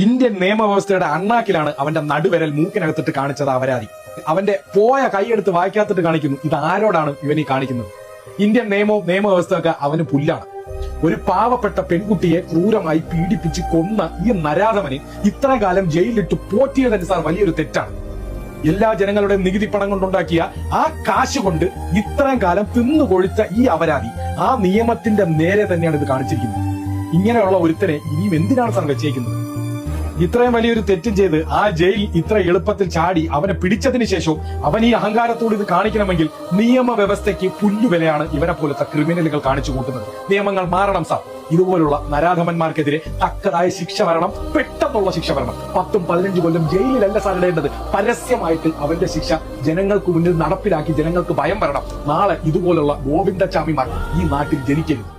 Indian നിയമവ്യവസ്ഥയുടെ അണ്ണാക്കിലാണ് അവന്റെ നടുവിരൽ മൂക്കിനകത്തിട്ട് കാണിച്ചത് അപരാധി. അവന്റെ പോയ കൈയെടുത്ത് വായിക്കാത്തിട്ട് കാണിക്കുന്നു. ഇത് ആരോടാണ് ഇവനീ കാണിക്കുന്നത്? ഇന്ത്യൻ നിയമവ്യവസ്ഥയൊക്കെ അവന് പുല്ലാണ്. ഒരു പാവപ്പെട്ട പെൺകുട്ടിയെ ക്രൂരമായി പീഡിപ്പിച്ച് കൊന്ന ഈ നരാധമനെ ഇത്രയും കാലം ജയിലിലിട്ട് പോറ്റിയതന്നെ സാർ വലിയൊരു തെറ്റാണ്. എല്ലാ ജനങ്ങളുടെ നികുതി പണം കൊണ്ടുണ്ടാക്കിയ ആ കാശ് കൊണ്ട് ഇത്രയും കാലം തിന്നുകൊഴുത്ത ഈ അപരാധി ആ നിയമത്തിന്റെ നേരെ തന്നെയാണ് ഇത് കാണിച്ചിരിക്കുന്നത്. ഇങ്ങനെയുള്ള ഒരുത്തനെ ഇനിയും എന്തിനാണ് സാർ വെച്ചേക്കുന്നത്? ഇത്രയും വലിയൊരു തെറ്റും ചെയ്ത് ആ ജയിൽ ഇത്ര എളുപ്പത്തിൽ ചാടി അവനെ പിടിച്ചതിന് ശേഷവും അവൻ ഈ അഹങ്കാരത്തോട് ഇത് കാണിക്കണമെങ്കിൽ നിയമവ്യവസ്ഥയ്ക്ക് പുല്ലുവിലയാണ് ഇവരെ പോലത്തെ ക്രിമിനലുകൾ കാണിച്ചു കൂട്ടുന്നത്. നിയമങ്ങൾ മാറണം സാർ. ഇതുപോലുള്ള നരാധമന്മാർക്കെതിരെ തക്കതായ ശിക്ഷ വരണം, പെട്ടെന്നുള്ള ശിക്ഷ വരണം. 10-15 കൊല്ലം ജയിലിലല്ല സാർ ഇടേണ്ടത്. പരസ്യമായിട്ട് അവന്റെ ശിക്ഷ ജനങ്ങൾക്ക് മുന്നിൽ നടപ്പിലാക്കി ജനങ്ങൾക്ക് ഭയം വരണം. നാളെ ഇതുപോലുള്ള ഗോവിന്ദചാമിമാർ ഈ നാട്ടിൽ ജനിക്കരുത്.